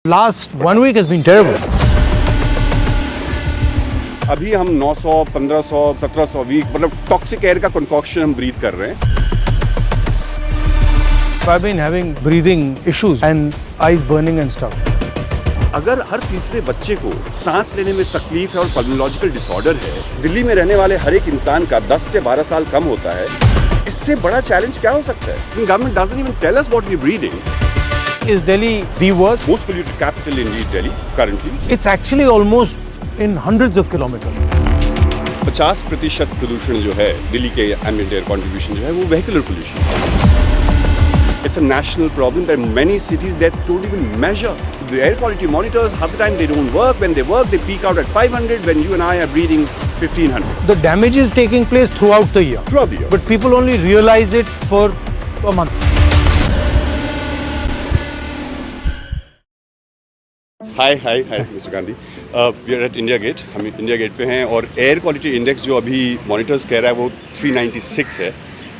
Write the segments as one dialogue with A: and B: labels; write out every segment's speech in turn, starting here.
A: Last 1 week has been terrible.
B: अभी हम 900, 1500, 1700 week मतलब टॉक्सिक एयर का कंकॉक्शन हम ब्रीथ कर रहे हैं.
A: I've been having breathing issues and eyes burning and stuff.
B: अगर हर तीसरे बच्चे को सांस लेने में तकलीफ है और पल्मोलॉजिकल डिसऑर्डर है, दिल्ली में रहने वाले हर एक इंसान का 10 से 12 साल कम होता है, इससे बड़ा चैलेंज क्या हो सकता है? Government doesn't even tell us what we are breathing.
A: Is Delhi the worst?
B: Most polluted capital in Delhi currently.
A: It's actually almost in hundreds of kilometers.
B: 50% प्रदूषण जो है दिल्ली के एम्बिएंट एयर कंट्रीब्यूशन जो है वो वेहिकुलर पोल्यूशन है. It's a national problem. There are many cities that don't even measure. The air quality monitors, half the time they don't work. When they work, they peak out at 500 when you and I are breathing 1500.
A: The damage is taking place throughout the year.
B: Throughout the year.
A: But people only realize it for a month.
B: Hi mister Gandhi. We are at India Gate. हम India Gate पे हैं और air quality index जो अभी monitors कह रहा है वो 396 है,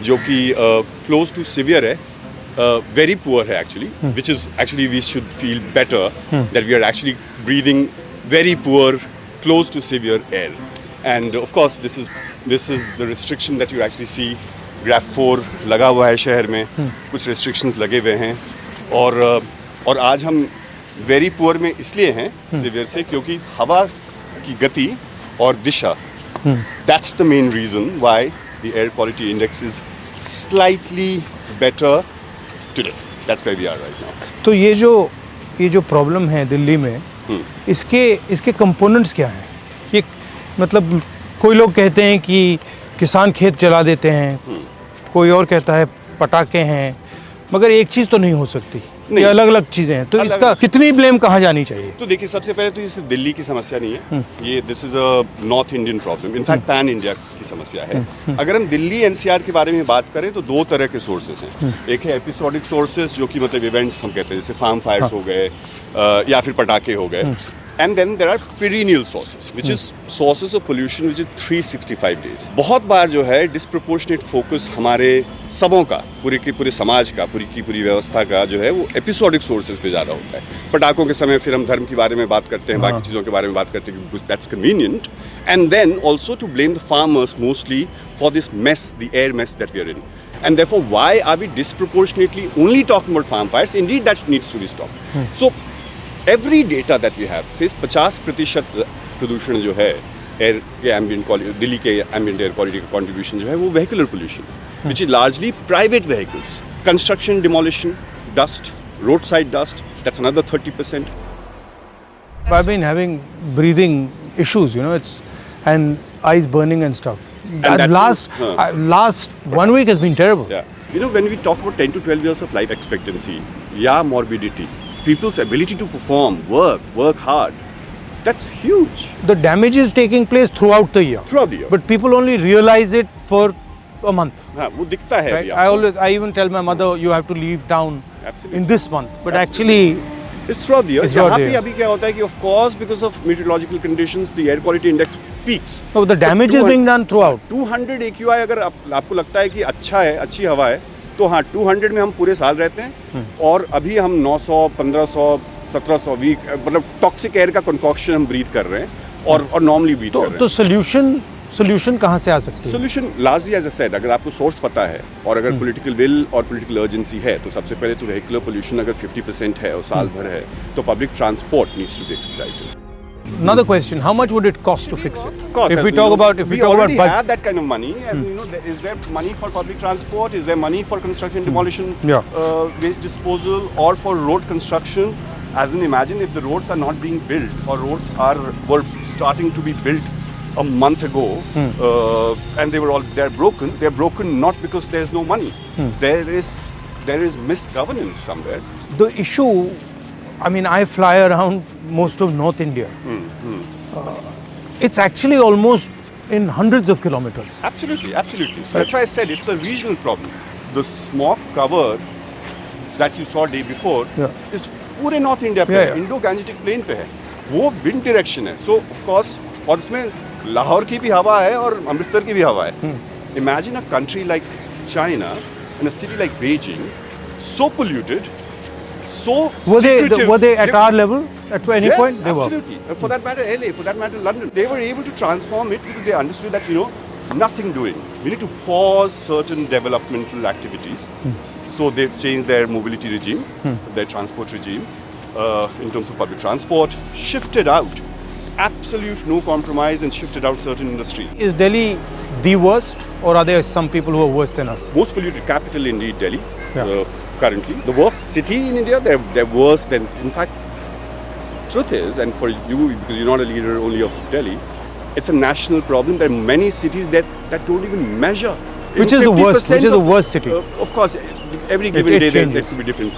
B: जो कि क्लोज टू सिवियर है. Very poor है actually, which is actually we should feel better that we are actually breathing very poor, close to severe air. And of course this is the restriction that you actually see. Graph 4 लगा हुआ है शहर में, कुछ restrictions लगे हुए हैं और आज हम वेरी पुअर में इसलिए हैं सिवियर से क्योंकि हवा की गति और दिशा, that's the main reason why the air quality index is slightly better today. That's where we are right now.
A: तो ये जो प्रॉब्लम है दिल्ली में, इसके कंपोनेंट्स क्या हैं? ये मतलब कोई लोग कहते हैं कि किसान खेत जला देते हैं, कोई और कहता है पटाखे हैं, मगर एक चीज़ तो नहीं हो सकती. ये अलग अलग चीजें हैं, तो इसका कितनी ब्लेम कहाँ जानी चाहिए?
B: तो देखिए, सबसे पहले तो ये सिर्फ दिल्ली की समस्या नहीं है. ये this is a north Indian problem, in fact pan India की समस्या है. अगर हम दिल्ली एनसीआर के बारे में बात करें तो दो तरह के सोर्सेज हैं. एक है एपिसोडिक सोर्सेज जो कि मतलब इवेंट्स हम कहते हैं, जैसे फार्म फायर्स हो गए या फिर पटाखे हो गए. And then there are perennial sources, which is sources of pollution which is 365 days. बहुत बार जो है disproportionate focus हमारे सबों का, पूरे की पूरे समाज का, पूरी की पूरी व्यवस्था का जो है वो episodic sources पे ज़्यादा होता है. पटाखों के समय फिर हम धर्म के बारे में बात करते हैं, बाकी चीज़ों के बारे में बात करते हैं because that's convenient. And then also to blame the farmers mostly for this mess, the air mess that we are in. And therefore, why are we disproportionately only talking about farm fires? Indeed, that needs to be stopped. So every data that we have says 50% प्रदूषण जो है air के ambient quality, Delhi के ambient air quality का contribution जो है वो vehicular pollution, which is largely private vehicles, construction, demolition, dust, road side dust, that's another 30%.
A: I've been having breathing issues, and eyes burning and stuff. And last 1 week has been terrible.
B: Yeah. When we talk about 10 to 12 years of life expectancy, morbidity, people's ability to perform, work hard, that's huge.
A: The damage is taking place throughout the year. But people only realize it for a month.
B: हाँ, वो दिखता है.
A: Right? I even tell my mother, you have to leave town in this month. But actually,
B: it's throughout the year. यहाँ पे अभी क्या होता है कि of course because of meteorological conditions, the air quality index peaks.
A: So the damage is being done throughout.
B: 200 AQI अगर आपको लगता है कि अच्छा है, अच्छी हवा है, तो हाँ 200 में हम पूरे साल रहते हैं. और अभी हम 900, 1500, 1700 वीक मतलब टॉक्सिक एयर का कंकॉक्शन हम ब्रीथ कर रहे हैं और नॉर्मली ब्रीथ कर रहे हैं. तो सोल्यूशन कहाँ से आ सकती है? Solution largely as I said, अगर आपको सोर्स पता है और अगर पॉलिटिकल विल और पॉलिटिकल अर्जेंसी है, तो सबसे पहले तो वेहिकुलर पोल्यूशन अगर 50% है और साल भर है, तो public transport needs to be expedited.
A: Another question: how much would it cost to fix it?
B: If we talk about have that kind of money, and is there money for public transport? Is there money for construction, demolition, waste disposal, or for road construction? As in, imagine if the roads are not being built, or roads were starting to be built a month ago, and they're broken. They're broken not because there's no money. There is misgovernance somewhere. The
A: issue. I mean, I fly around most of North India. It's actually almost in hundreds of kilometers.
B: Absolutely. So that's why I said it's a regional problem. The smog cover that you saw day before is पूरे North India पे है, Indo-Gangetic Plain पे है. वो wind direction है. So of course, और उसमें लाहौर की भी हवा है और अमृतसर की भी हवा है. Imagine a country like China and a city like Beijing, so polluted, so
A: Were
B: secretive.
A: they at our level at any
B: Yes,
A: point? They were.
B: absolutely. For that matter, LA, for that matter, London. They were able to transform it because they understood that, nothing doing. We need to pause certain developmental activities. So they've changed their mobility regime, their transport regime, in terms of public transport, shifted out, absolute no compromise, and shifted out certain industries.
A: Is Delhi the worst, or are there some people who are worse than us?
B: Most polluted capital indeed, Delhi,
A: Yeah.
B: currently. The worst city in India, they're worse than, in fact, truth is, and for you, because you're not a leader only of Delhi, it's a national problem. There are many cities that don't even measure.
A: Which is the worst? Which is the worst city?
B: Of course, every given
A: it
B: day
A: changes.
B: that could be different.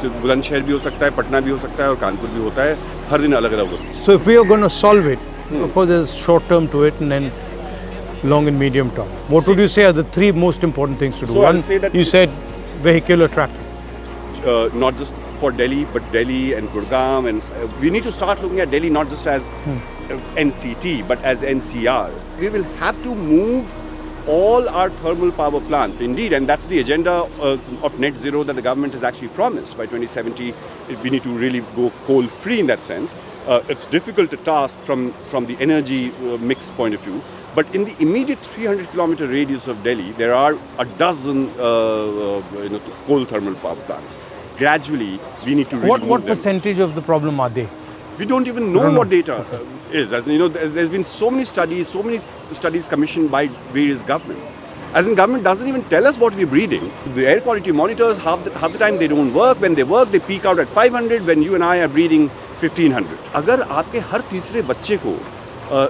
B: So Bulandshahr भी हो सकता है, पटना भी हो सकता है, और कानपुर भी होता है. हर दिन अलग-अलग होता है.
A: So if we are going to solve it, of course there's short term to it and then long and medium term. What would you say are the three most important things to do?
B: So I'll
A: One,
B: say that
A: you said vehicular traffic.
B: not just for Delhi, but Delhi and Gurgaon, and we need to start looking at Delhi not just as NCT, but as NCR. We will have to move all our thermal power plants, indeed, and that's the agenda of net zero that the government has actually promised. By 2070, we need to really go coal-free in that sense. It's difficult to task from the energy mix point of view. But in the immediate 300-kilometer radius of Delhi, there are a dozen coal thermal power plants. Gradually, we need to really
A: What
B: move them.
A: percentage of the problem are they?
B: We don't even know what data is. As there's been so many studies commissioned by various governments. As in, government doesn't even tell us what we're breathing. The air quality monitors, half the time they don't work. When they work, they peak out at 500. When you and I are breathing 1500. अगर आपके हर तीसरे बच्चे को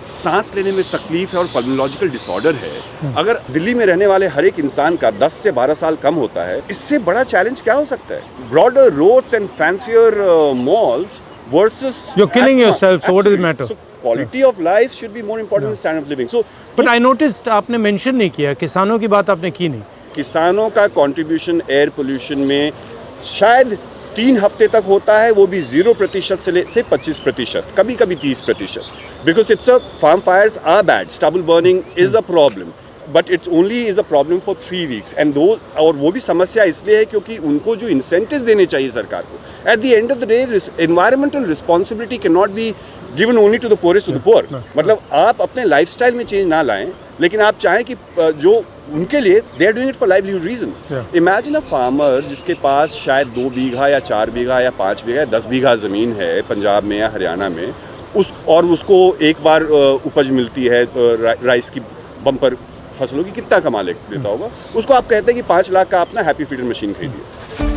B: सांस लेने में तकलीफ है और पल्मोलॉजिकल डिसऑर्डर है, अगर दिल्ली में रहने वाले हर एक इंसान का 10 से 12 साल कम होता है, इससे बड़ा चैलेंज क्या हो सकता है? Broader roads and fancier malls versus
A: You're killing
B: asthma.
A: yourself, so what does it matter?
B: So quality of life should be more important than standard of living. So
A: But I noticed आपने mention नहीं किया, किसानों की बात आपने की नहीं.
B: किसानों का कंट्रीब्यूशन एयर पोल्यूशन में शायद 3 हफ्ते तक होता है, वो भी 0% से 25%, कभी कभी 30%. Because it's a farm fires are bad, stubble burning is a problem. But it's only is a problem for 3 weeks. And और वो भी समस्या इसलिए है क्योंकि उनको जो incentives देने चाहिए सरकार को. At the end of the day, environmental responsibility cannot be given only to the poorest of the poor. मतलब आप अपने lifestyle में change ना लाएं, लेकिन आप चाहें कि जो उनके लिए they are doing it for livelihood reasons. Imagine a farmer जिसके पास शायद 2 बीघा या 4 बीघा या 5 बीघा या 10 बीघा ज़मीन है पंजाब में या हरियाणा में, और उसको एक बार उपज मिलती है राइस की बम्पर फसलों की, कितना कमा लेता होगा? उसको आप कहते हैं कि 5 लाख का अपना हैप्पी फीडर मशीन खरीदिए.